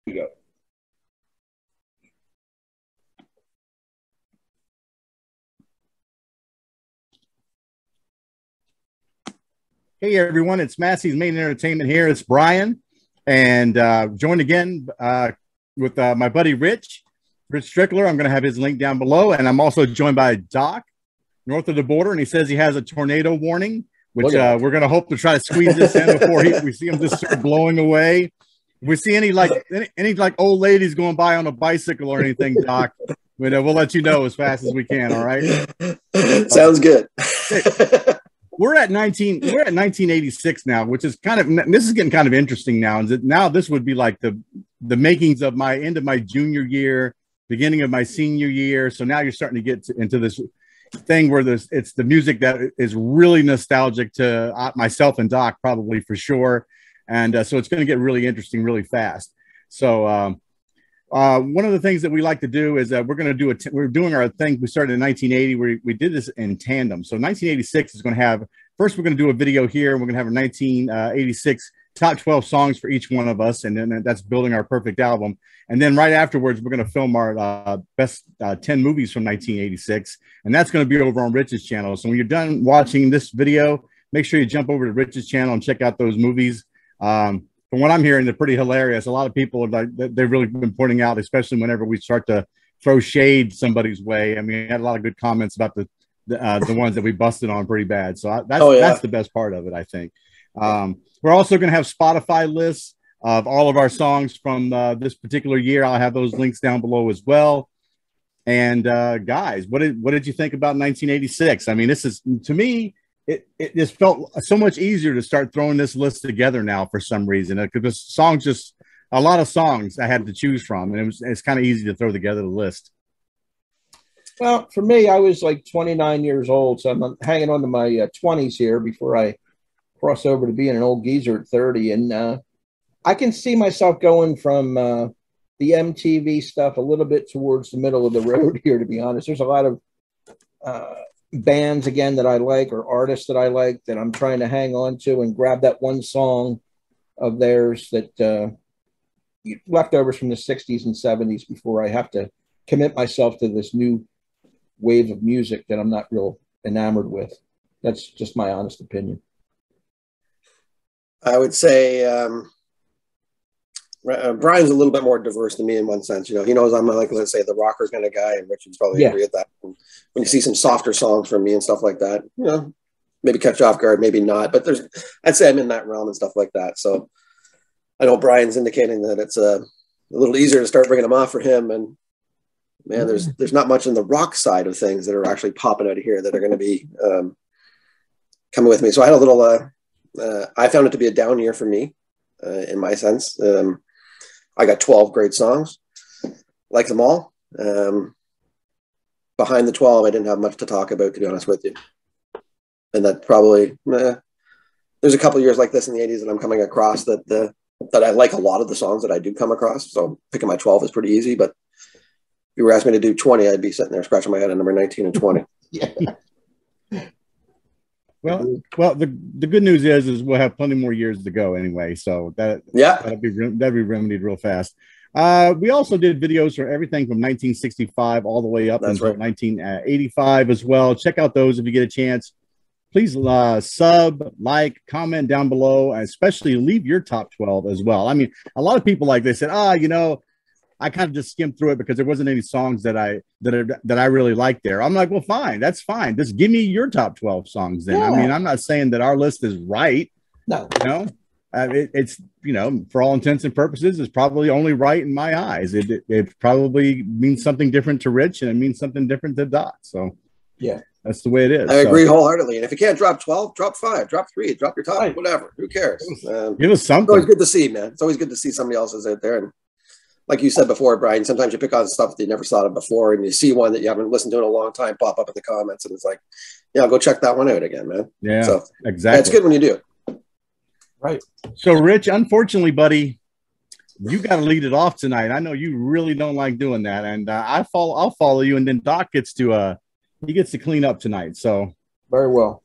You go. Hey everyone, it's Massey's Main Entertainment here. It's Brian, and joined again with my buddy Rich Strickler. I'm going to have his link down below, and I'm also joined by Doc, north of the border, and he says he has a tornado warning, which we're going to hope to try to squeeze this in before we see him just start blowing away. If we see any old ladies going by on a bicycle or anything, Doc, we'll let you know as fast as we can. All right. Sounds good. We're at 1986 now, which is this is getting kind of interesting now. And now this would be like the makings of my end of my junior year, beginning of my senior year. So now you're starting to get into this thing where it's the music that is really nostalgic to myself and Doc, probably for sure. And so it's going to get really interesting really fast. So one of the things that we like to do is we're going to do we're doing our thing. We started in 1980 where we did this in tandem. So 1986 is going to have, first we're going to do a video here. And we're going to have a 1986 top 12 songs for each one of us. And then that's building our perfect album. And then right afterwards, we're going to film our best 10 movies from 1986. And that's going to be over on Rich's channel. So when you're done watching this video, make sure you jump over to Rich's channel and check out those movies. From what I'm hearing, they're pretty hilarious. A lot of people they've really been pointing out, especially whenever we start to throw shade somebody's way. I mean, we had a lot of good comments about the ones that we busted on pretty bad. So that's the best part of it, I think. We're also going to have Spotify lists of all of our songs from this particular year. I'll have those links down below as well. And guys, what did you think about 1986? I mean, this is, to me, it just felt so much easier to start throwing this list together now for some reason, because the a lot of songs I had to choose from, and it's kind of easy to throw together the list. Well, for me, I was like 29 years old, so I'm hanging on to my 20s here before I cross over to being an old geezer at 30. And I can see myself going from the MTV stuff a little bit towards the middle of the road here, to be honest. There's a lot of bands again that I like, or artists that I like, that I'm trying to hang on to and grab that one song of theirs that leftovers from the 60s and 70s before I have to commit myself to this new wave of music that I'm not real enamored with. That's just my honest opinion. I would say Brian's a little bit more diverse than me in one sense. You know, he knows I'm like, let's say, the rocker kind of guy, and Richard's probably agree with that. And when you see some softer songs from me and stuff like that, you know, maybe catch you off guard, maybe not. But I'd say I'm in that realm and stuff like that. So I know Brian's indicating that it's a little easier to start bringing them off for him. And man, there's not much in the rock side of things that are actually popping out of here that are going to be coming with me. So I had a little, I found it to be a down year for me in my sense. I got 12 great songs, like them all. Behind the 12, I didn't have much to talk about, to be honest with you. And that probably, there's a couple of years like this in the 80s that I'm coming across that I like a lot of the songs that I do come across. So picking my 12 is pretty easy. But if you were asking me to do 20, I'd be sitting there scratching my head at number 19 and 20. Yeah. Well, the good news is we'll have plenty more years to go anyway. So that'll be remedied real fast. We also did videos for everything from 1965 all the way up until 1985 as well. Check out those if you get a chance. Please sub, like, comment down below, and especially leave your top 12 as well. I mean, a lot of people, like they said, you know, I kind of just skimmed through it because there wasn't any songs that I really liked there. I'm like, well, fine, that's fine. Just give me your top 12 songs then. Yeah. I mean, I'm not saying that our list is right. No, you know, it's, you know, for all intents and purposes, it's probably only right in my eyes. It probably means something different to Rich, and it means something different to Doc. So yeah, that's the way it is. I agree wholeheartedly. And if you can't drop 12, drop 5, drop 3, drop your top, whatever. Who cares? Give us something. It's always good to see, man. It's always good to see somebody else's out there. And like you said before, Brian, sometimes you pick on stuff that you never thought of before, and you see one that you haven't listened to in a long time pop up in the comments, and it's like, yeah, I'll go check that one out again, man. Yeah, so exactly. Yeah, it's good when you do. Right. So, Rich, unfortunately, buddy, you got to lead it off tonight. I know you really don't like doing that, and I'll follow you, and then Doc gets to he gets to clean up tonight. So very well.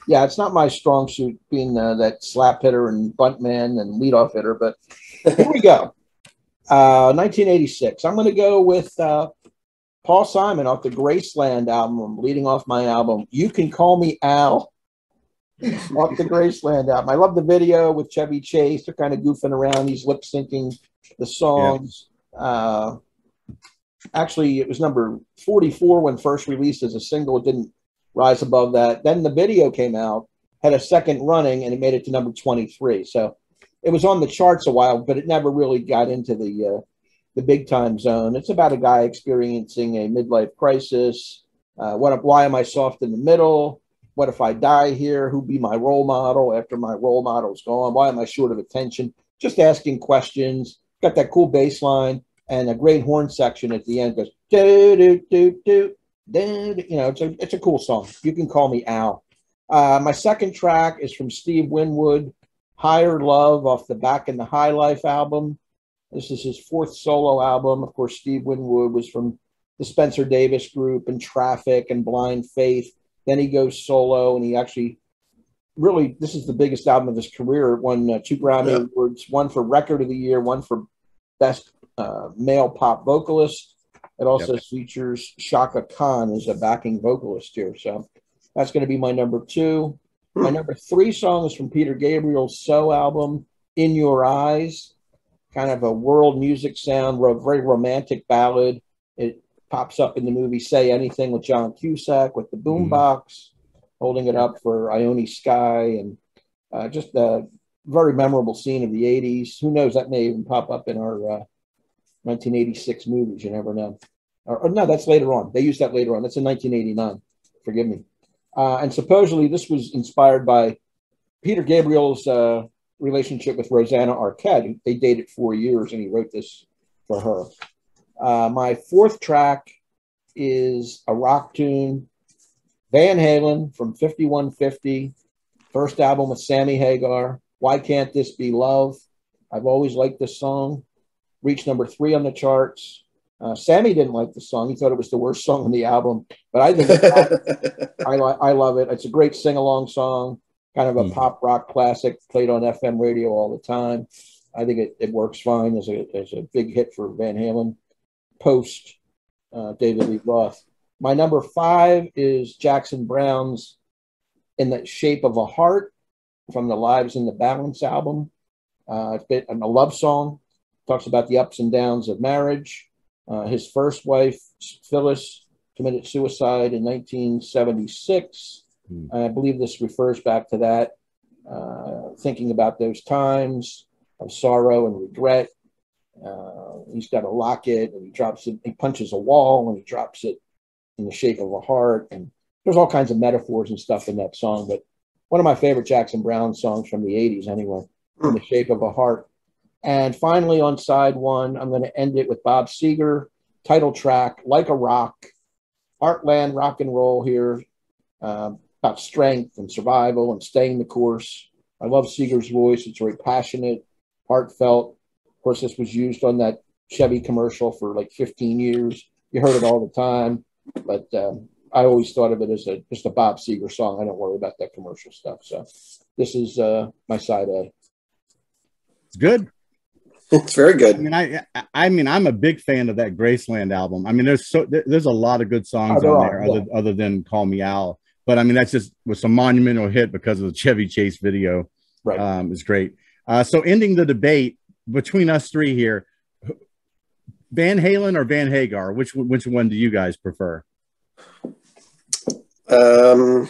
Yeah, it's not my strong suit being that slap hitter and bunt man and leadoff hitter, but here we go. 1986. I'm going to go with Paul Simon off the Graceland album, leading off my album. You Can Call Me Al, off the Graceland album. I love the video with Chevy Chase. They're kind of goofing around. He's lip syncing the songs. Yeah. Actually, it was number 44 when first released as a single. It didn't rise above that. Then the video came out, had a second running, and it made it to number 23. So it was on the charts a while, but it never really got into the big time zone. It's about a guy experiencing a midlife crisis. Why am I soft in the middle? What if I die here? Who'd be my role model after my role model's gone? Why am I short of attention? Just asking questions. Got that cool bass line and a great horn section at the end. Goes do do do do do. You know, it's a cool song. You Can Call Me Al. My second track is from Steve Winwood, Higher Love, off the Back in the High Life album. This is his fourth solo album. Of course, Steve Winwood was from the Spencer Davis Group and Traffic and Blind Faith. Then he goes solo, and he actually really, this is the biggest album of his career. It won 2 Grammy Awards, one for Record of the Year, one for Best Male Pop Vocalist. It also features Shaka Khan as a backing vocalist here. So that's going to be my number 2. My number 3 song is from Peter Gabriel's So album, In Your Eyes. Kind of a world music sound, a very romantic ballad. It pops up in the movie Say Anything with John Cusack with the boombox, holding it up for Ione Sky, and just a very memorable scene of the 80s. Who knows, that may even pop up in our 1986 movies. You never know. Or no, that's later on. They used that later on. That's in 1989. Forgive me. And supposedly this was inspired by Peter Gabriel's relationship with Rosanna Arquette. They dated 4 years, and he wrote this for her. My 4th track is a rock tune, Van Halen from 5150, first album with Sammy Hagar, Why Can't This Be Love? I've always liked this song. Reached number 3 on the charts. Sammy didn't like the song. He thought it was the worst song on the album, but I think I love it. It's a great sing-along song, kind of a pop rock classic, played on FM radio all the time. I think it works fine as a big hit for Van Halen post David Lee Roth. My number 5 is Jackson Browne's In the Shape of a Heart from the Lives in the Balance album. It's been a love song, talks about the ups and downs of marriage. His first wife, Phyllis, committed suicide in 1976. I believe this refers back to that, thinking about those times of sorrow and regret. He's got a locket, and he drops it. He punches a wall, and he drops it in the shape of a heart. And there's all kinds of metaphors and stuff in that song. But one of my favorite Jackson Browne songs from the 80s, anyway, In the Shape of a Heart. And finally, on side 1, I'm going to end it with Bob Seger, title track, Like a Rock, heartland rock and roll here, about strength and survival and staying the course. I love Seger's voice. It's very passionate, heartfelt. Of course, this was used on that Chevy commercial for like 15 years. You heard it all the time, but I always thought of it as just a Bob Seger song. I don't worry about that commercial stuff. So this is my side A. It's good. It's very good. I mean, I'm a big fan of that Graceland album. I mean, there's a lot of good songs on there, other than Call Me Al. But I mean, that's just was a monumental hit because of the Chevy Chase video. Right, it's great. So ending the debate between us 3 here, Van Halen or Van Hagar? Which one do you guys prefer? I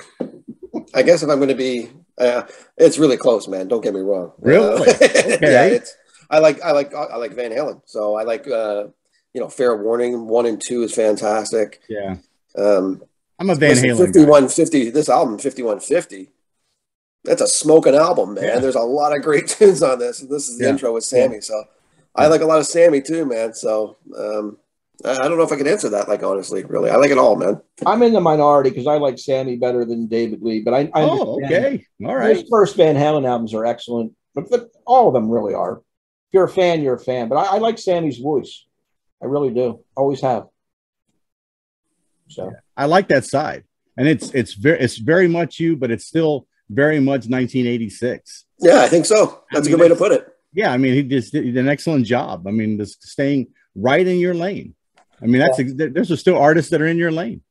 guess if I'm going to be, it's really close, man. Don't get me wrong. Really? Okay. Yeah, I like Van Halen. So I like Fair Warning 1 and 2 is fantastic. Yeah. I'm a Van Halen 5150. This album 5150. That's a smoking album, man. Yeah. There's a lot of great tunes on this. This is the intro with Sammy. So I like a lot of Sammy too, man. So I don't know if I can answer that. Like honestly, really, I like it all, man. I'm in the minority because I like Sammy better than David Lee. But I okay, all right. His first Van Halen albums are excellent, but all of them really are. If you're a fan, you're a fan. But I like Sammy's voice. I really do. Always have. So I like that side, and it's very much you, but it's still very much 1986. Yeah, I think so. That's a good way to put it. Yeah, I mean, he just did an excellent job. I mean, just staying right in your lane. I mean, there's still artists that are in your lane.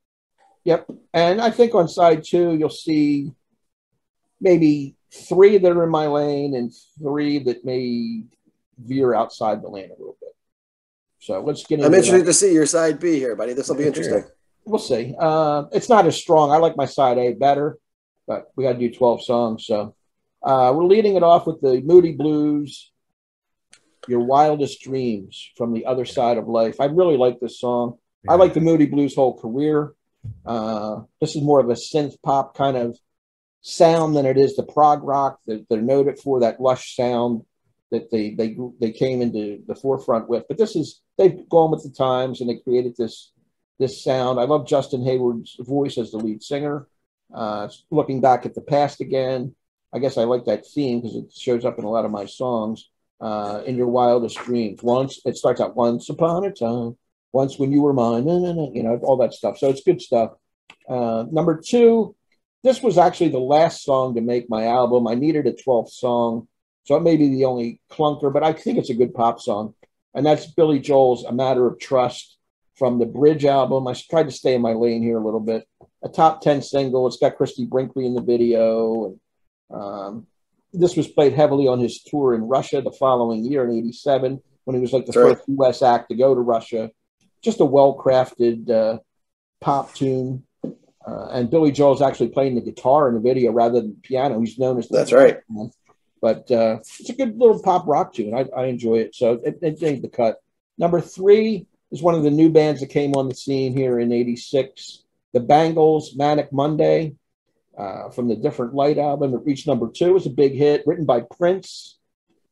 Yep. And I think on side 2, you'll see maybe 3 that are in my lane and 3 that may veer outside the lane a little bit. So let's get into I'm interested to see your side B here, buddy. This will be interesting. We'll see. It's not as strong. I like my side A better, but we got to do 12 songs. So we're leading it off with the Moody Blues, Your Wildest Dreams from the Other Side of Life. I really like this song. Yeah. I like the Moody Blues' whole career. This is more of a synth pop kind of sound than it is the prog rock that they're noted for, that lush sound that they came into the forefront with. But they've gone with the times and they created this sound. I love Justin Hayward's voice as the lead singer. Looking back at the past again, I guess I like that theme because it shows up in a lot of my songs. In Your Wildest Dreams. Once it starts out, once upon a time, once when you were mine, you know, all that stuff. So it's good stuff. Number 2, this was actually the last song to make my album. I needed a 12th song, so it may be the only clunker, but I think it's a good pop song. And that's Billy Joel's A Matter of Trust from the Bridge album. I tried to stay in my lane here a little bit. A top 10 single. It's got Christy Brinkley in the video. And this was played heavily on his tour in Russia the following year in '87, when he was like the first U.S. act to go to Russia. Just a well-crafted pop tune. And Billy Joel's actually playing the guitar in the video rather than piano. He's known as That's right. But it's a good little pop rock tune. I enjoy it. So it made the cut. Number 3 is one of the new bands that came on the scene here in '86. The Bangles, Manic Monday, from the Different Light album. It reached number 2. It was a big hit, written by Prince.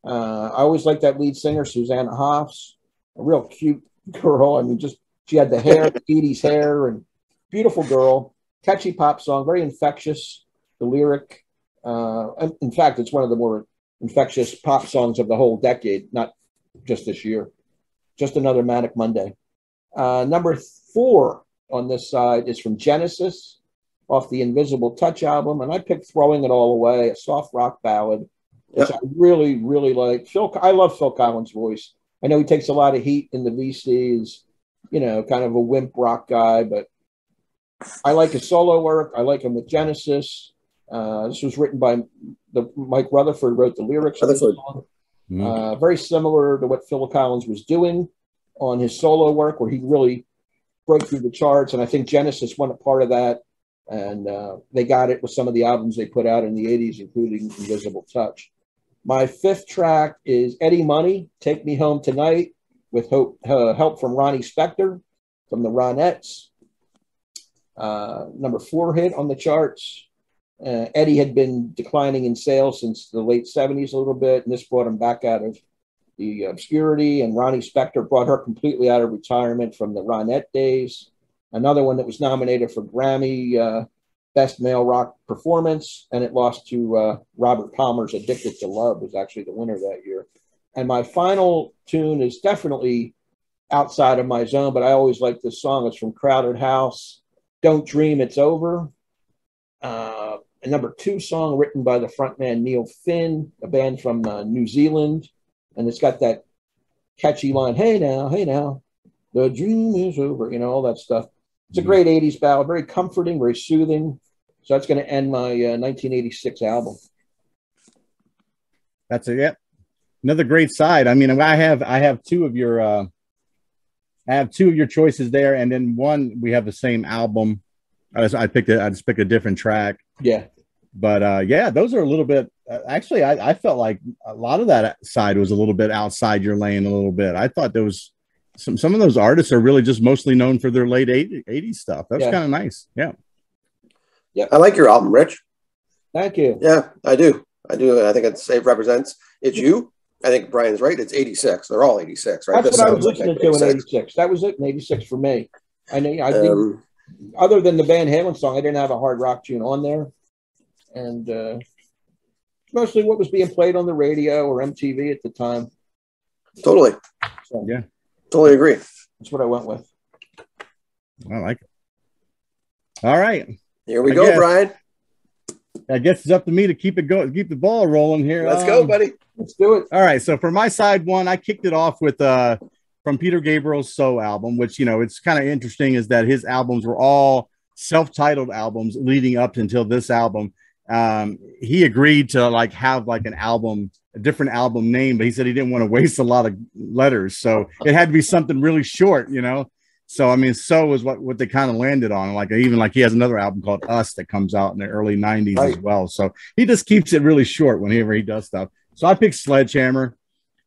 I always liked that lead singer, Susanna Hoffs, a real cute girl. I mean, she had the hair, the 80s hair, and beautiful girl. Catchy pop song, very infectious, the lyric. In fact, it's one of the more infectious pop songs of the whole decade, not just this year. Just another Manic Monday. Number 4 on this side is from Genesis, off the Invisible Touch album, and I picked Throwing It All Away, a soft rock ballad, which I really, really like. I love Phil Collins' voice. I know he takes a lot of heat in the VCs, you know, kind of a wimp rock guy, but I like his solo work. I like him with Genesis. This was written by Mike Rutherford, wrote the lyrics of the song. Very similar to what Phil Collins was doing on his solo work, where he really broke through the charts, and I think Genesis won a part of that. And they got it with some of the albums they put out in the 80s, including Invisible Touch. My 5th track is Eddie Money, Take Me Home Tonight, with help from Ronnie Spector from the Ronettes. Number 4 hit on the charts. Eddie had been declining in sales since the late 70s a little bit, and this brought him back out of the obscurity, and Ronnie Spector brought her completely out of retirement from the Ronette days. Another one that was nominated for Grammy Best Male Rock Performance, and it lost to Robert Palmer's Addicted to Love, was actually the winner that year. And my final tune is definitely outside of my zone, but I always like this song. It's from Crowded House, Don't Dream It's Over. A number 2 song written by the frontman Neil Finn, a band from New Zealand. And it's got that catchy line, hey now, the dream is over, you know, all that stuff. It's a great 80s ballad, very comforting, very soothing. So that's going to end my 1986 album. That's it. Yep. Another great side. I mean, I have 2 of your choices there, and then one we have the same album. I just picked a different track. Yeah. But yeah, those are a little bit. Actually, I felt like a lot of that side was a little bit outside your lane. A little bit. I thought there was some of those artists are really just mostly known for their late 80s stuff. That's kind of nice. Yeah. Yeah. I like your album, Rich. Thank you. Yeah, I do. I think it represents. It's you. I think Brian's right. It's 86. They're all 86, right? That's what I was listening to in 86. That was it in 86 for me. I know. Other than the Van Halen song, I didn't have a hard rock tune on there. And mostly what was being played on the radio or MTV at the time. Totally. So, yeah. Totally agree. That's what I went with. I like it. All right. Here we go, Brian. I guess it's up to me to keep it going, keep the ball rolling here. Let's go, buddy. Let's do it. All right. So for my side one, I kicked it off with from Peter Gabriel's So album, which, you know, it's kind of interesting is that his albums were all self-titled albums leading up until this album. He agreed to like have like an album, a different album name, but he said he didn't want to waste a lot of letters. So it had to be something really short, you know? So, I mean, So was what they kind of landed on. Like, even like he has another album called Us that comes out in the early 90s as well. So he just keeps it really short whenever he does stuff. So I picked Sledgehammer,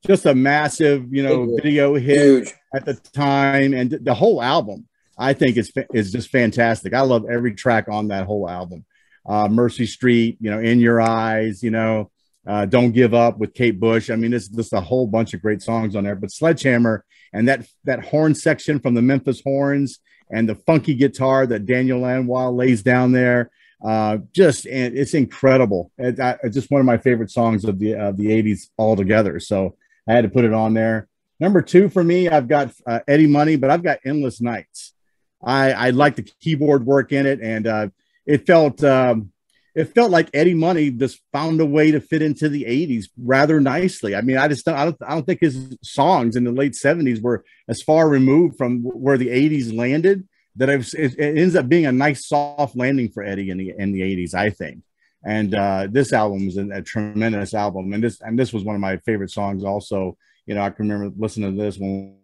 just a massive, you know, video hit at the time. And the whole album, I think is just fantastic. I love every track on that whole album. Mercy Street, you know, In Your Eyes, you know, Don't Give Up with Kate Bush. I mean, it's just a whole bunch of great songs on there. But Sledgehammer and that horn section from the Memphis Horns and the funky guitar that Daniel Lanois lays down there, it's incredible. It's just one of my favorite songs of the 80s altogether. So I had to put it on there. Number 2 for me, I've got Eddie Money, but I've got Endless Nights. I like the keyboard work in it, and it felt like Eddie Money just found a way to fit into the 80s rather nicely. I mean, I don't think his songs in the late 70s were as far removed from where the 80s landed that it ends up being a nice soft landing for Eddie in the 80s, I think. And this album is a tremendous album, and this was one of my favorite songs. Also, you know, I can remember listening to this when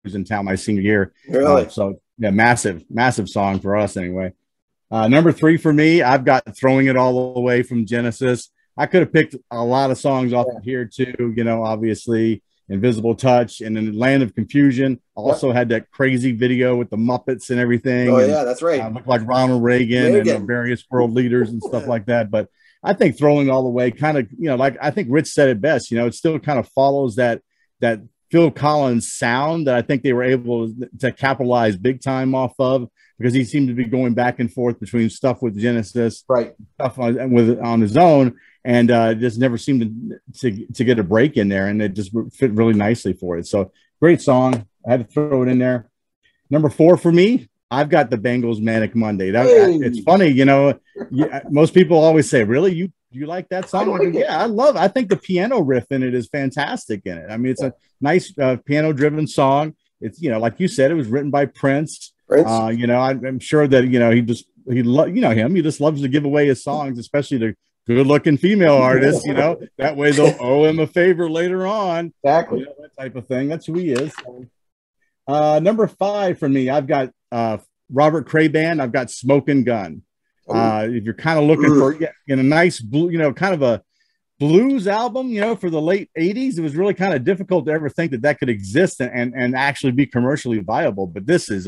I was in town my senior year. Really? So yeah, massive song for us anyway. Number 3 for me, I've got Throwing It All Away from Genesis. I could have picked a lot of songs off of here too, you know, obviously Invisible Touch, and then Land of Confusion also had that crazy video with the Muppets and everything. Oh, yeah, that's right. Looked like Ronald Reagan and various world leaders and stuff like that. But I think Throwing It All Away kind of, you know, like I think Rich said it best, you know, it still kind of follows that Phil Collins sound that I think they were able to capitalize big time off of, because he seemed to be going back and forth between stuff with Genesis, stuff on his own, and just never seemed to get a break in there, and it just fit really nicely for it. So great song. I had to throw it in there. Number 4 for me, I've got the Bengals' Manic Monday. It's funny, you know, most people always say, really, you like that song? Yeah, I love it. I think the piano riff in it is fantastic in it. I mean, it's a nice piano-driven song. It's, you know, like you said, it was written by Prince. You know, I'm sure that, you know, he just loves to give away his songs, especially to good-looking female artists, you know, that way they'll owe him a favor later on. Exactly. You know, that type of thing. That's who he is. Number 5 for me, I've got Robert Cray Band. I've got Smokin' Gun. If you're kind of looking for a nice blue, you know, kind of a blues album, you know, for the late 80s, it was really kind of difficult to ever think that could exist and actually be commercially viable. But this is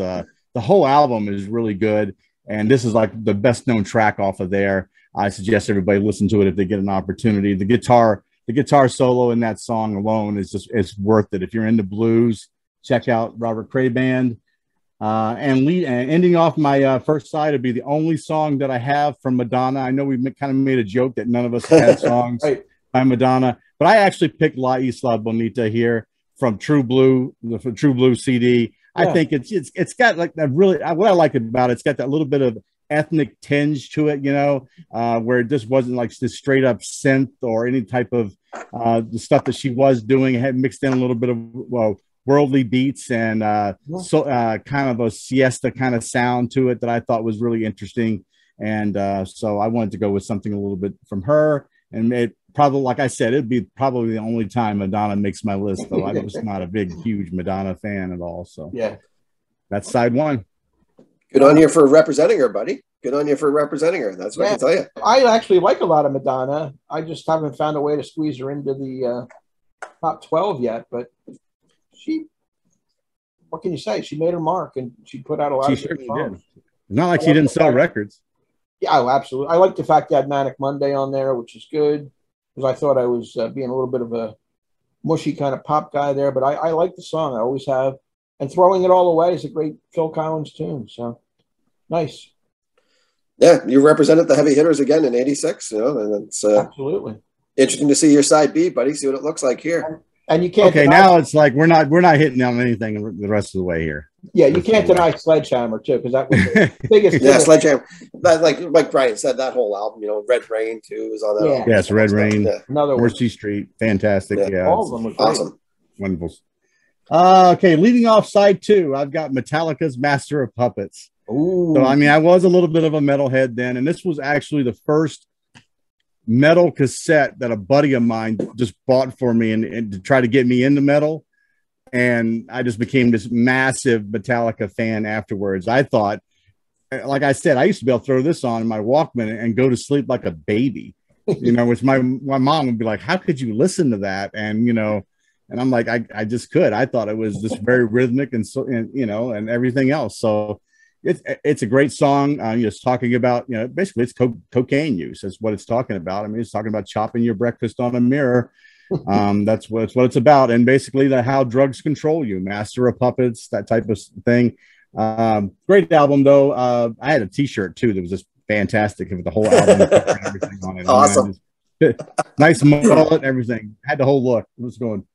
the whole album is really good, and this is like the best known track off of there. I suggest everybody listen to it if they get an opportunity. The guitar solo in that song alone it's worth it. If you're into blues, check out Robert Cray Band. And ending off my first side would be the only song that I have from Madonna. I know we kind of made a joke that none of us had songs by Madonna, but I actually picked La Isla Bonita here from THRU Blue, the THRU Blue CD. I think it's got like that really, what I like about it, it's got that little bit of ethnic tinge to it, you know, where it just wasn't like this straight up synth or any type of the stuff that she was doing. It had mixed in a little bit of worldly beats and kind of a siesta kind of sound to it that I thought was really interesting. And so I wanted to go with something a little bit from her. And it probably, like I said, it'd be probably the only time Madonna makes my list, though. I was not a big, huge Madonna fan at all. So yeah, that's side 1. Good on you for representing her, buddy. Good on you for representing her. That's what I can tell you. I actually like a lot of Madonna. I just haven't found a way to squeeze her into the top 12 yet. But what can you say? She made her mark, and she put out a lot of good songs. Did. It's not like she didn't sell records. Yeah, absolutely. I like the fact that Manic Monday on there, which is good, because I thought I was being a little bit of a mushy kind of pop guy there, but I like the song. I always have. And Throwing It All Away is a great Phil Collins tune. So nice. Yeah, you represented the heavy hitters again in '86, you know, and it's absolutely interesting to see your side B, buddy. See what it looks like here. And you can't. Okay, now it's like we're not hitting on anything the rest of the way here. Yeah, you can't deny Sledgehammer too, because that was the biggest. Yeah, Sledgehammer. That, like Brian said, that whole album, Red Rain too is on that. Yeah. Yes, Red Rain. Yeah. Another one. Mercy Street, fantastic. Yeah, all of them were awesome. Wonderful. Okay, leading off side 2, I've got Metallica's Master of Puppets. Ooh. So I mean, I was a little bit of a metalhead then, and this was actually the first metal cassette that a buddy of mine just bought for me and to try to get me into metal. And I just became this massive Metallica fan afterwards. I thought, like I said, I used to be able to throw this on in my Walkman and go to sleep like a baby, which my mom would be like, how could you listen to that? And, and I'm like, I just could. I thought it was just very rhythmic and so, and everything else. So it's a great song. Just talking about, basically it's cocaine use. That's what it's talking about. I mean, it's talking about chopping your breakfast on a mirror. That's what it's about. And basically how drugs control you, Master of Puppets, that type of thing. Great album though. I had a t-shirt too that was just fantastic with the whole album and everything on it. Awesome. Nice mullet, everything. Had the whole look. It was going.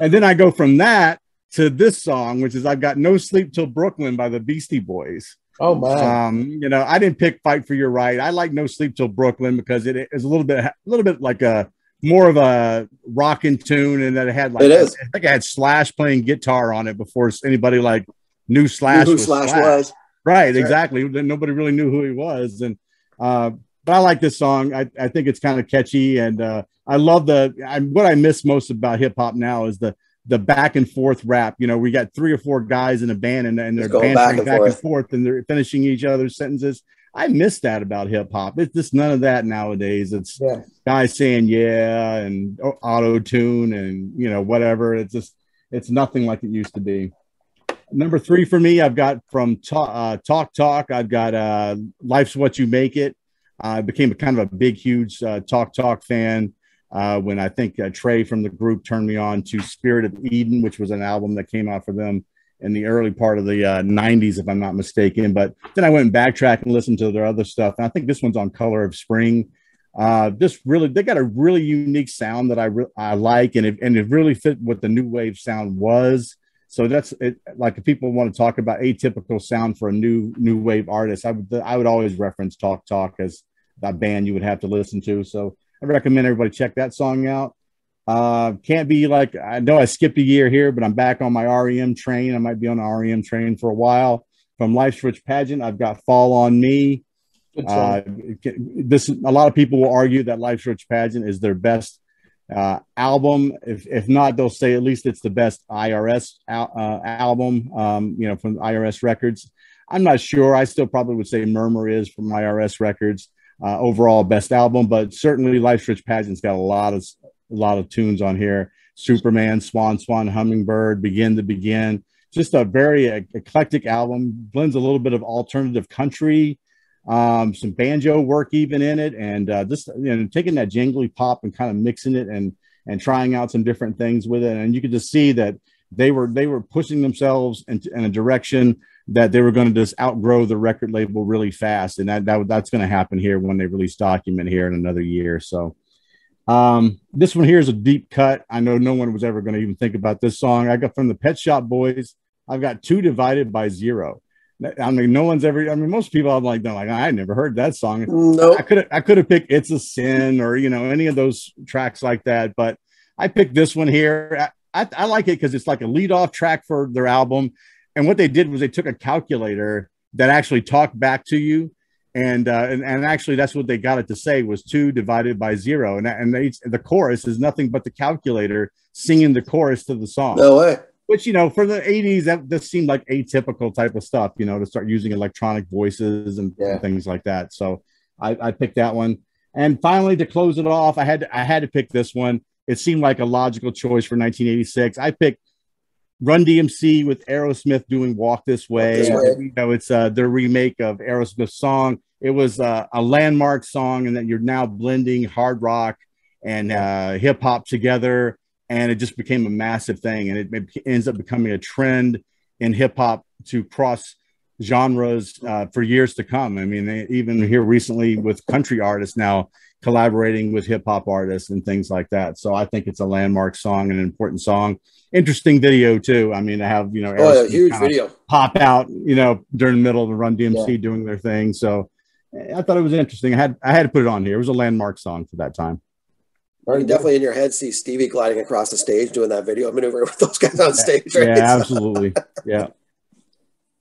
And then I go from that to this song, which is I've got No Sleep Till Brooklyn by the Beastie Boys. Oh man. I didn't pick Fight for Your Right. I like No Sleep Till Brooklyn because it is a little bit like a more of a rockin' tune, and that it had I think I had Slash playing guitar on it before anybody knew Slash was. Right, exactly. Nobody really knew who he was. And but I like this song. I think it's kind of catchy, and I love what I miss most about hip hop now is the back and forth rap. We got 3 or 4 guys in a band and they're going bantering back and forth and they're finishing each other's sentences. I miss that about hip hop. It's just none of that nowadays. It's guys saying yeah and auto tune and whatever. It's nothing like it used to be. Number 3 for me, I've got from Talk Talk. I've got Life's What You Make It. I became kind of a big, huge Talk Talk fan when I think Trey from the group turned me on to Spirit of Eden, which was an album that came out for them in the early part of the 90s, if I'm not mistaken. But then I went and backtracked and listened to their other stuff. And I think this one's on Color of Spring. They got a really unique sound that I like, and it really fit what the new wave sound was. So that's it. Like if people want to talk about atypical sound for a new wave artist, I would always reference Talk Talk as that band you would have to listen to. So I recommend everybody check that song out. Can't be I know I skipped a year here, but I'm back on my REM train. I might be on the REM train for a while. From Life's Rich Pageant, I've got Fall on Me. A lot of people will argue that Life's Rich Pageant is their best album. If not, they'll say at least it's the best IRS album, from IRS Records. I'm not sure. I still probably would say Murmur is from IRS Records. Overall best album, but certainly Life's Rich Pageant's got a lot of tunes on here. Superman, Swan Swan, Hummingbird, Begin to Begin. Just a very eclectic album. Blends a little bit of alternative country, some banjo work even in it, and just taking that jingly pop and kind of mixing it and trying out some different things with it. And you could just see that they were pushing themselves in a direction that they were going to just outgrow the record label really fast, and that's going to happen here when they release Document here in another year. So this one here is a deep cut. I know no one was ever going to even think about this song. I got from the Pet Shop Boys. I've got 2 Divided by Zero. I mean, most people I'm like, I never heard that song. Nope. I could have picked It's a Sin or any of those tracks like that, but I picked this one here. I like it because it's like a lead off track for their album. And what they did was they took a calculator that actually talked back to you. And actually that's what they got it to say was 2 divided by 0. And the chorus is nothing but the calculator singing the chorus to the song. No way. Which, for the 80s, that just seemed like atypical type of stuff, to start using electronic voices and things like that. So I picked that one. And finally, to close it off, I had to pick this one. It seemed like a logical choice for 1986. I picked Run DMC with Aerosmith doing Walk This Way. It's their remake of Aerosmith's song. It was a landmark song, and that you're now blending hard rock and hip hop together, and it just became a massive thing. And it ends up becoming a trend in hip hop to cross genres for years to come. I mean, they even here recently with country artists now collaborating with hip hop artists and things like that. So I think it's a landmark song, an important song. Interesting video too. I mean, to have, you know, oh, yeah, huge video pop out, you know, during the middle of the Run DMC doing their thing. So I thought it was interesting. I had to put it on here. It was a landmark song for that time. You can definitely in your head see Stevie gliding across the stage doing that video maneuver with those guys on stage. Right? Yeah, absolutely. Yeah.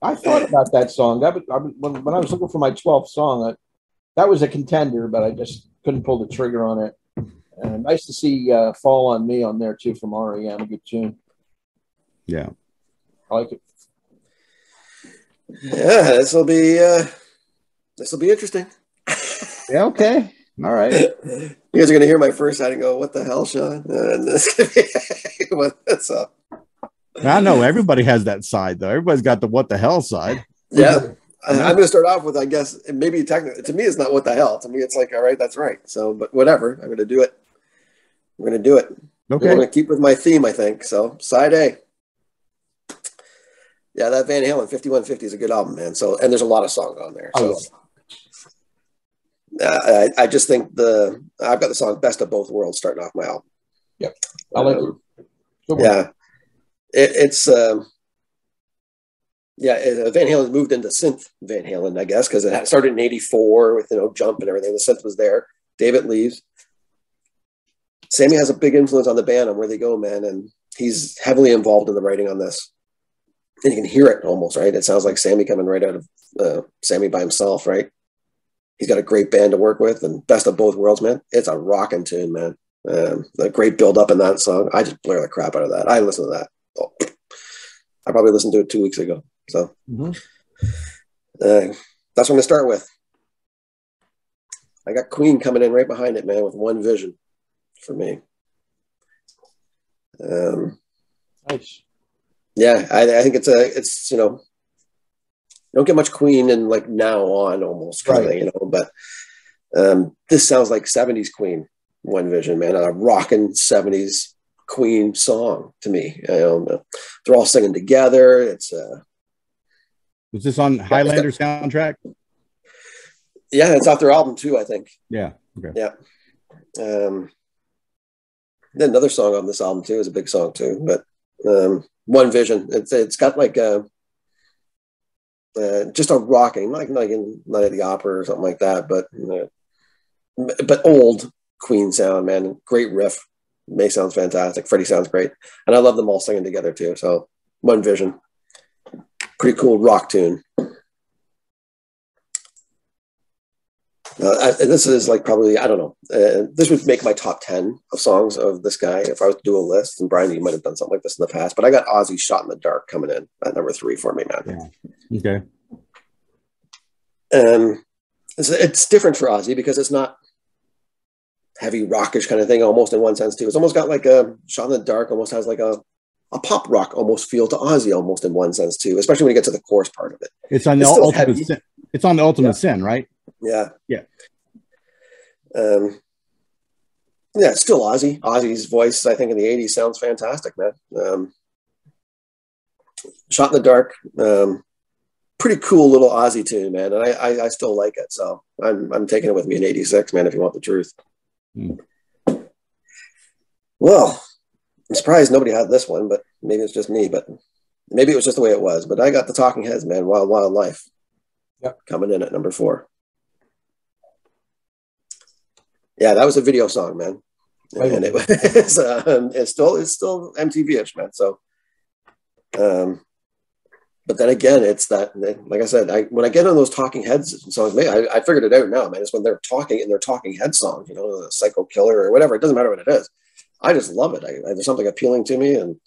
I thought about that song. When I was looking for my 12th song, that was a contender, but I just couldn't pull the trigger on it. And nice to see "Fall on Me" on there too from REM. A good tune. Yeah, I like it. Yeah, this will be interesting. Yeah. Okay. All right. You guys are gonna hear my first side and go, "What the hell, Sean?" And this could be what's up. I know everybody has that side though. Everybody's got the what the hell side. Yeah. I'm going to start off with, I guess, maybe technically, to me, it's not what the hell. To me, it's like, all right, that's right. So, but whatever. I'm going to do it. I'm going to do it. Okay. I'm going to keep with my theme, I think. So, side A. Yeah, that Van Halen 5150 is a good album, man. So, and there's a lot of songs on there. So, I just think I've got the song "Best of Both Worlds" starting off my album. Yep, I like it. Yeah, it's. Yeah, Van Halen moved into synth Van Halen, I guess, because it started in '84 with, you know, Jump and everything. The synth was there. David leaves. Sammy has a big influence on the band on where they go, man, and he's heavily involved in the writing on this. And you can hear it almost, right? It sounds like Sammy coming right out of Sammy by himself, right? He's got a great band to work with, and Best of Both Worlds, man. It's a rocking tune, man. The great build up in that song. I just blare the crap out of that. I listened to that. Oh, I probably listened to it 2 weeks ago. So that's what I'm going to start with. I got Queen coming in right behind it, man, with One Vision for me. Nice. Yeah, I think it's, you know, you don't get much Queen in like now on almost, kind of, you know, but this sounds like 70s Queen, One Vision, man, a rocking 70s Queen song to me. They're all singing together. It's was this on Highlander soundtrack? Yeah, it's off their album too, I think. Yeah. Okay. Yeah. Then another song on this album too is a big song too, but One Vision. It's got like just a rocking, like in Night at the Opera or something like that, but old Queen sound, man. Great riff. May sounds fantastic. Freddie sounds great, and I love them all singing together too. So One Vision. Pretty cool rock tune. This is like probably, I don't know. This would make my top 10 of songs of this guy if I was to do a list. And Brian, you might have done something like this in the past, but I got Ozzy "Shot in the Dark" coming in at number 3 for me, man. Yeah. Okay. It's different for Ozzy because it's not heavy rockish kind of thing, almost in one sense too. It's almost got like a "Shot in the Dark" almost has like a pop rock almost feel to Ozzy almost in one sense too, especially when you get to the chorus part of it. It's on the Ultimate Sin. It's on the Ultimate Sin, right? Yeah. Yeah. Yeah, it's still Ozzy. Ozzy's voice, I think, in the 80s sounds fantastic, man. "Shot in the Dark," pretty cool little Ozzy tune, man. And I still like it. So I'm taking it with me in 86, man, if you want the truth. Well, I'm surprised nobody had this one, but maybe it's just me, but maybe it was just the way it was. But I got the Talking Heads, man, "Wild Wild Life." Yep. Coming in at number 4. Yeah, that was a video song, man. And it's still MTV-ish, man. So, but then again, it's that, like I said, when I get on those Talking Heads songs, man, I figured it out now, man. It's when they're talking in their Talking Head songs, you know, the Psycho Killer or whatever. It doesn't matter what it is. I just love it. There's something appealing to me, and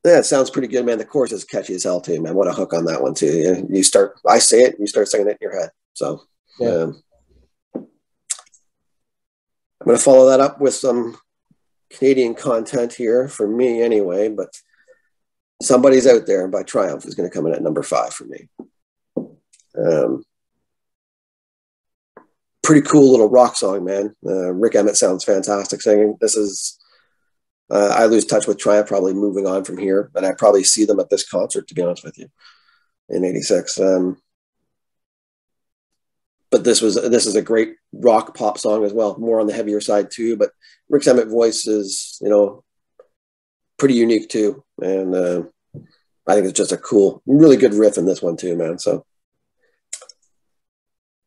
yeah, it sounds pretty good, man. The chorus is catchy as hell too, man. What a hook on that one too. I say it, you start singing it in your head. So I'm going to follow that up with some Canadian content here for me anyway, but Somebody's Out There by Triumph is going to come in at number 5 for me. Pretty cool little rock song, man. Rick Emmett sounds fantastic singing. This is I lose touch with Triumph, probably moving on from here, and I probably see them at this concert, to be honest with you, in '86. But this is a great rock pop song as well, more on the heavier side too. But Rick's Emmett voice is, you know, pretty unique too, and I think it's just a cool, really good riff in this one too, man. So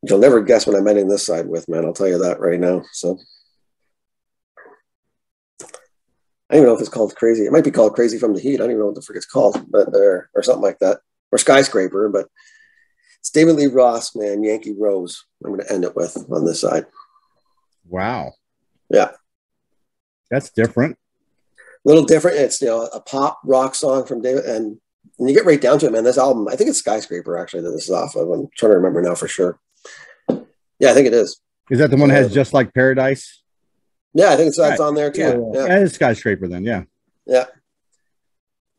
you'll never guess what I'm ending this side with, man. I'll tell you that right now. So I don't even know if it's called Crazy. It might be called Crazy from the Heat. I don't even know what the frick it's called, but or something like that, or Skyscraper. But it's David Lee Roth, man, Yankee Rose. I'm going to end it with on this side. Wow. Yeah. That's different. A little different. It's, you know, a pop rock song from David, and you get right down to it, man. This album, I think it's Skyscraper actually that this is off of. I'm trying to remember now for sure. Yeah, I think it is. Is that the one that has Just Like Paradise? Yeah, I think that's on there too. Yeah, it's Skyscraper then. Yeah. Yeah.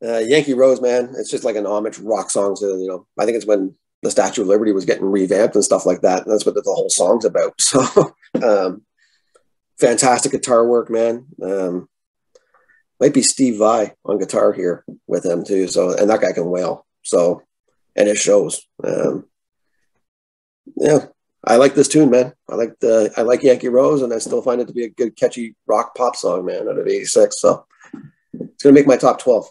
Yankee Rose, man. It's just like an homage rock song to, you know, I think it's when the Statue of Liberty was getting revamped and stuff like that. And that's what the whole song's about. So fantastic guitar work, man. Might be Steve Vai on guitar here with him too. So, and that guy can wail. So, and it shows. Yeah, I like this tune, man. I like Yankee Rose, and I still find it to be a good, catchy rock pop song, man, out of '86. So it's gonna make my top 12.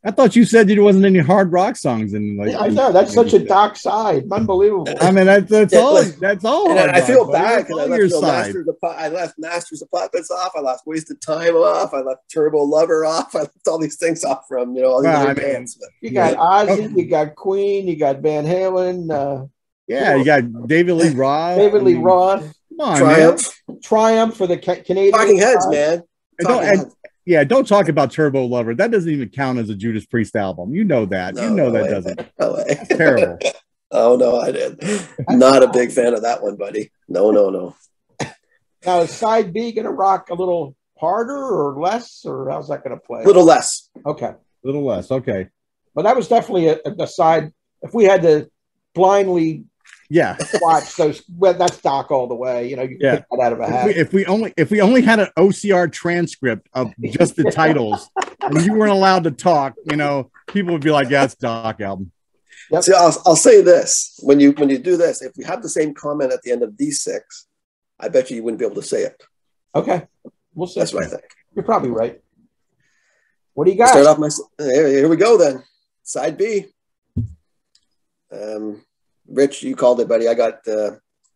I thought you said there wasn't any hard rock songs in. Like, I know that's such a dark side, unbelievable. I mean, that's all. That's all. And I feel bad because I left Masters of Puppets off. I left Wasted Time off. I left Turbo Lover off. I left all these things off from, you know, all these other bands. You got Ozzy, you got Queen, you got Van Halen. Yeah, you got David Lee Roth. David Lee Roth. Come on, Triumph for the Canadian. Talking Heads, man. Don't talk about Turbo Lover. That doesn't even count as a Judas Priest album. You know that. No, you know that way. doesn't. No way. That's terrible. Oh, no, I did. Not a big fan of that one, buddy. No. Now, is side B going to rock a little harder or less, or how's that going to play? A little less. Okay. A little less. Okay. But that was definitely a side. If we had to blindly watch those, well, that's Doc all the way. You know, you can pick that out of a hat. If we only had an OCR transcript of just the titles and you weren't allowed to talk, you know, people would be like, yeah, it's Doc album. Yep. See, I'll say this. When you do this, if we have the same comment at the end of these 6, I bet you wouldn't be able to say it. Okay. We'll see. That's what I think. You're probably right. What do you got? Start off here we go then. Side B. Rich, you called it, buddy. I got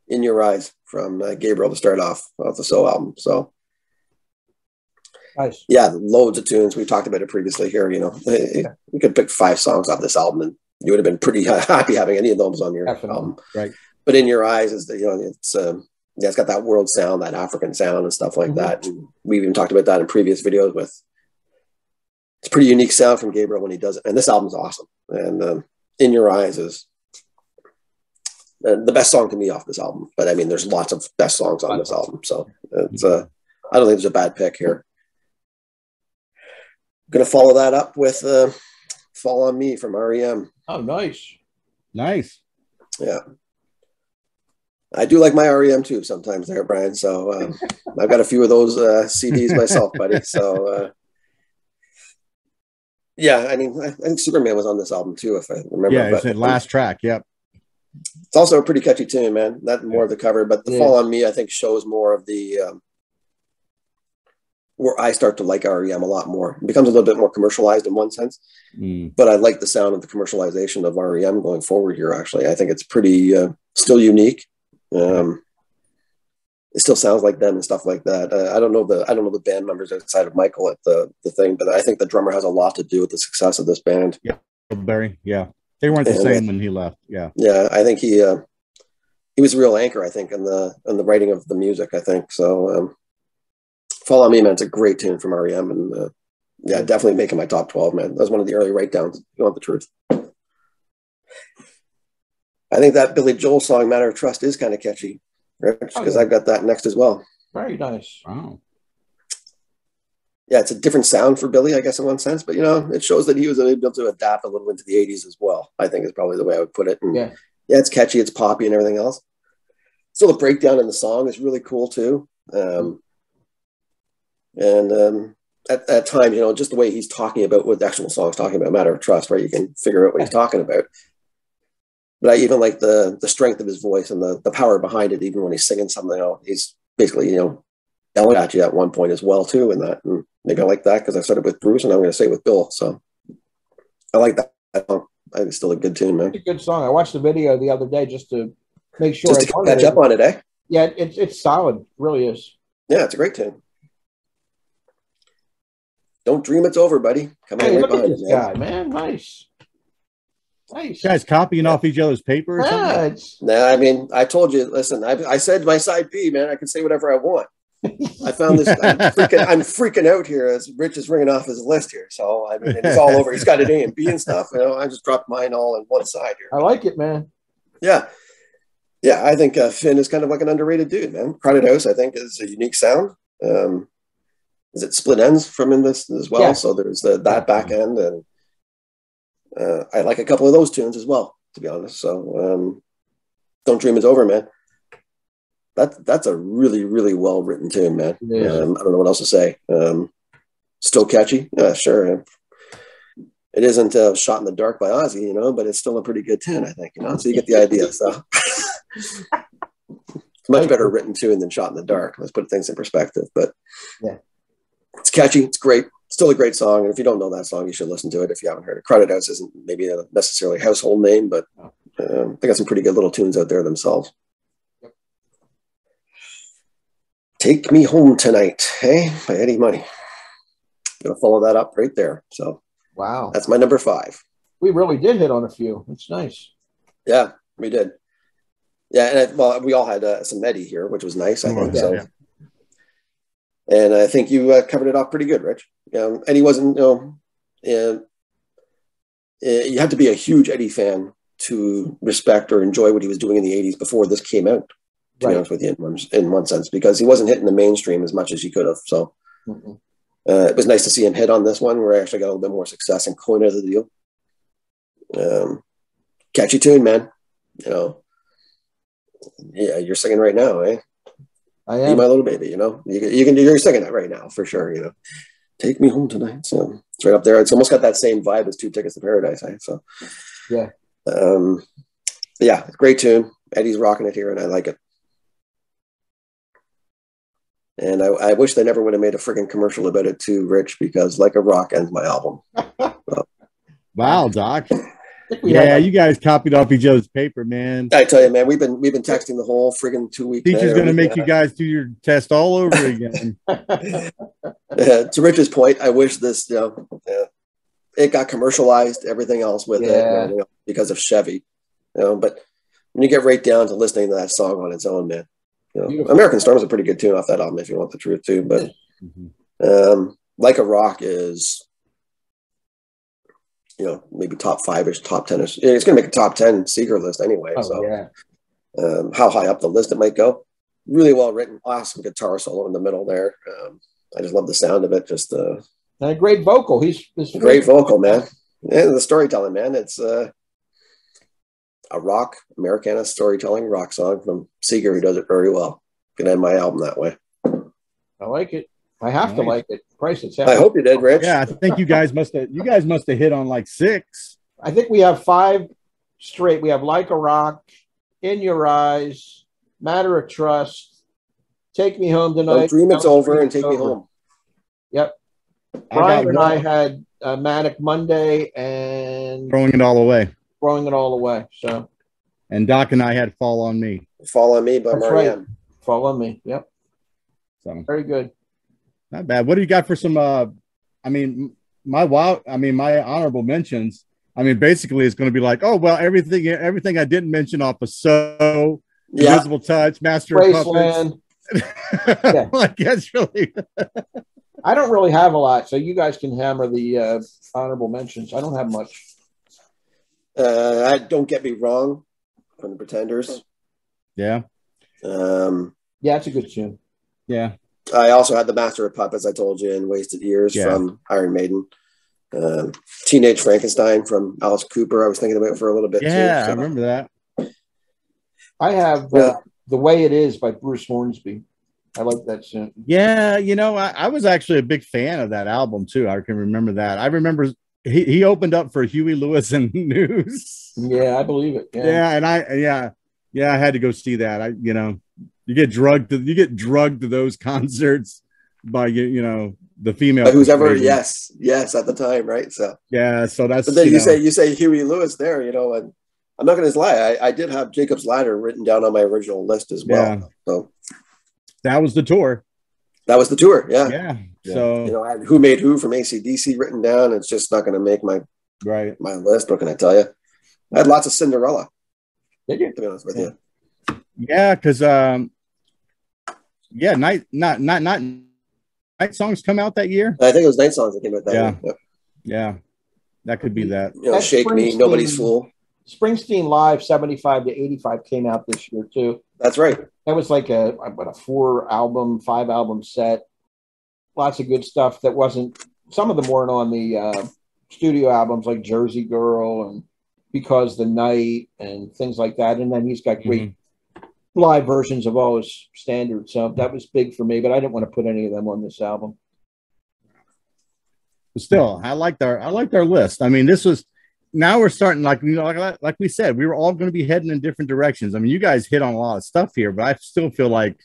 In Your Eyes from Gabriel to start off the So album. So, nice. Yeah, loads of tunes. We've talked about it previously here. You know, you could pick 5 songs off this album, and you would have been pretty happy having any of those on your album. Right. But In Your Eyes is it's got that world sound, that African sound, and stuff like that. And we've even talked about that in previous videos. It's a pretty unique sound from Gabriel when he does it, and this album's awesome. And In Your Eyes is the best song to me off this album, but I mean, there's lots of best songs on this album, so it's I don't think there's a bad pick here. I'm gonna follow that up with "Fall on Me" from REM. Oh, nice. Yeah, I do like my REM too sometimes, there, Brian. So I've got a few of those CDs myself, buddy. So yeah, I mean, I think Superman was on this album too, if I remember. Yeah, it's the last track. Yep. It's also a pretty catchy tune, man. Not more of the cover, but the Fall on Me, I think, shows more of the where I start to like REM a lot more. It becomes a little bit more commercialized in one sense, but I like the sound of the commercialization of REM going forward here. Actually, I think it's pretty still unique. It still sounds like them and stuff like that. I don't know the band members outside of Michael at the thing, but I think the drummer has a lot to do with the success of this band. Yeah, Barry. Yeah. They weren't the same when he left. Yeah. Yeah. I think he was a real anchor, I think, in the writing of the music, I think. So Fall on Me, man, it's a great tune from REM. And definitely making my top 12, man. That was one of the early write-downs, if you want the truth. I think that Billy Joel song, Matter of Trust, is kind of catchy, right? Because I've got that next as well. Very nice. Wow. Yeah, it's a different sound for Billy, I guess, in one sense, but, you know, it shows that he was able to adapt a little into the 80s as well, I think is probably the way I would put it. And yeah, it's catchy, it's poppy and everything else. So the breakdown in the song is really cool too. And at times, you know, just the way he's talking about what the actual song's talking about, Matter of Trust, right? You can figure out what he's talking about. But I even like the strength of his voice and the power behind it, even when he's singing something else. He's basically, you know, yelling at you at one point as well, too, in that. And maybe I like that because I said it with Bruce, and I'm going to say it with Bill. So I like that song. I think it's still a good tune, man. It's a good song. I watched the video the other day just to make sure. Just to catch up on it, eh? Yeah, it's solid. It really is. Yeah, it's a great tune. Don't dream it's over, buddy. Come on, Hey, right look at behind this you, guy, man. Nice. You guys copying off each other's paper or something? Nah, I mean, I told you, listen, I said my side B, man, I can say whatever I want. I found this, I'm freaking out here as Rich is ringing off his list here. So, I mean, it's all over. He's got an A and B and stuff. You know, I just dropped mine all on one side here. I like it, man. Yeah. Yeah, I think Finn is kind of like an underrated dude, man. Crowded House, I think, is a unique sound. Is it split ends from in this as well? Yeah. So there's that back end, and I like a couple of those tunes as well, to be honest. So Don't Dream It's Over, man. That's a really, really well written tune, man. I don't know what else to say. Still catchy, yeah, sure. It isn't Shot in the Dark by Ozzy, you know, but it's still a pretty good tune, I think, you know. So you get the idea. So it's much better written tune than Shot in the Dark. Let's put things in perspective, but yeah. It's catchy. It's great. Still a great song. And if you don't know that song, you should listen to it if you haven't heard it. Crowded House isn't maybe a necessarily household name, but they got some pretty good little tunes out there themselves. Yep. Take Me Home Tonight, hey, by Eddie Money. Gonna follow that up right there. So wow, that's my number 5. We really did hit on a few. It's nice. Yeah, we did. Yeah, and well, we all had some Eddie here, which was nice. I think so. Yeah. And I think you covered it off pretty good, Rich. Eddie wasn't, you have to be a huge Eddie fan to respect or enjoy what he was doing in the 80s before this came out, to be honest with you, in one sense, because he wasn't hitting the mainstream as much as he could have. So it was nice to see him hit on this one where I actually got a little bit more success and coin out of the deal. Catchy tune, man. You know, yeah, you're singing right now, eh? I am. Be My Little Baby, you know. You're singing that right now for sure, you know. Take Me Home Tonight. So it's right up there. It's almost got that same vibe as 2 Tickets to Paradise, eh? So yeah. Yeah, great tune. Eddie's rocking it here, and I like it. And I wish they never would have made a freaking commercial about it too, Rich, because Like a Rock ends my album. So. Wow, Doc. Yeah, you guys copied off each other's paper, man. I tell you, man, we've been texting the whole friggin' 2 weeks. Teacher's going to make you guys do your test all over again. To Rich's point, I wish this, you know, it got commercialized, everything else with it, you know, because of Chevy, you know. But when you get right down to listening to that song on its own, man, you know, American Storm is a pretty good tune off that album, if you want the truth too. But Like a Rock is, you know, maybe top 5-ish, top 10-ish. It's going to make a top 10 Seeger list anyway. How high up the list it might go. Really well written, awesome guitar solo in the middle there. I just love the sound of it. Just and a great vocal. He's great vocal, man. And the storytelling, man. It's a rock, Americana storytelling rock song from Seeger, who does it very well. Can end my album that way. I like it. I have to like it. Price it's I hope you did, Rich. Yeah, I think you guys must have hit on like 6. I think we have 5 straight. We have Like a Rock, In Your Eyes, Matter of Trust, Take Me Home Tonight. Don't Dream It's Over, and Take Me Home. Yep. Brian and I had Manic Monday and Throwing It All Away. So, and Doc and I had Fall on Me. Fall on Me by Marianne. Right. Fall on Me. Yep. So very good. Not bad. What do you got for some? My honorable mentions. I mean, basically, it's going to be like, oh well, everything I didn't mention off of So, Invisible Touch, Master of Puppets. Yeah. I guess really. I don't really have a lot, so you guys can hammer the honorable mentions. I don't have much. Don't Get Me Wrong from the Pretenders. Yeah. Yeah, it's a good tune. Yeah. I also had the Master of Puppets, I told you, and Wasted Years from Iron Maiden. Teenage Frankenstein from Alice Cooper. I was thinking about for a little bit too. Yeah, so. I remember that. I have The Way It Is by Bruce Hornsby. I like that tune. Yeah, you know, I was actually a big fan of that album too. I can remember that. I remember he opened up for Huey Lewis and News. Yeah, I believe it. Yeah, and I had to go see that. You get drugged to those concerts by the female. Who's ever yes at the time, right? So yeah, so that's. But then you say Huey Lewis there, and I'm not going to lie. I did have Jacob's Ladder written down on my original list as well. Yeah. So that was the tour. That was the tour. Yeah. Yeah. So I had Who Made Who from AC/DC written down. It's just not going to make my list. What can I tell you? I had lots of Cinderella. Did you? To be honest with you. Yeah, because Night Songs come out that year. I think it was Night Songs that came out that year. Yep. Yeah, that could be that. Shake Me, Nobody's Fool. Springsteen Live 75 to 85 came out this year too. That's right. That was like a 5 album set. Lots of good stuff that wasn't. Some of them weren't on the studio albums, like Jersey Girl and Because the Night and things like that. And then he's got great live versions of all his standards. So that was big for me, but I didn't want to put any of them on this album. Still, I liked our list. I mean, now we're starting, like we said, we were all going to be heading in different directions. I mean, you guys hit on a lot of stuff here, but I still feel like,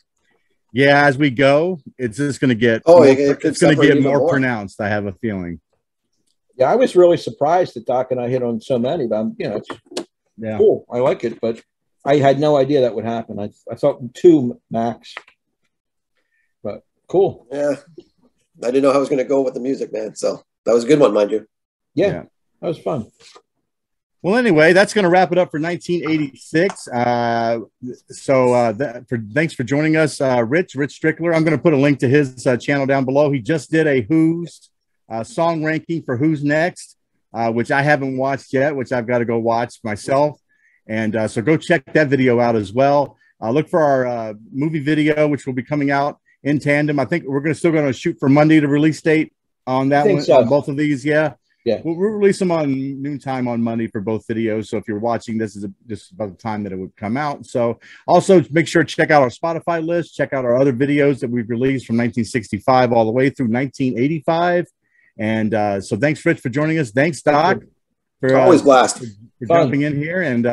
as we go, it's just going to get more pronounced. I have a feeling. Yeah, I was really surprised that Doc and I hit on so many, but it's cool. I like it, but I had no idea that would happen. I thought 2 max, but cool. Yeah, I didn't know how I was going to go with the music, man. So that was a good one, mind you. Yeah. That was fun. Well, anyway, that's going to wrap it up for 1986. Thanks for joining us, Rich Strickler. I'm going to put a link to his channel down below. He just did a Who's song ranking for Who's Next, which I haven't watched yet, which I've got to go watch myself. And so go check that video out as well. Look for our movie video, which will be coming out in tandem. I think we're still going to shoot for Monday, the release date on that one. So. Both of these, yeah. We'll release them on noontime on Monday for both videos. So if you're watching, this is about the time that it would come out. So also make sure to check out our Spotify list. Check out our other videos that we've released from 1965 all the way through 1985. And so thanks, Rich, for joining us. Thanks, Doc. For always blast for jumping in here. And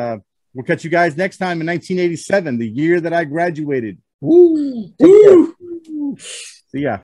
we'll catch you guys next time in 1987, the year that I graduated. Woo! Woo! See ya.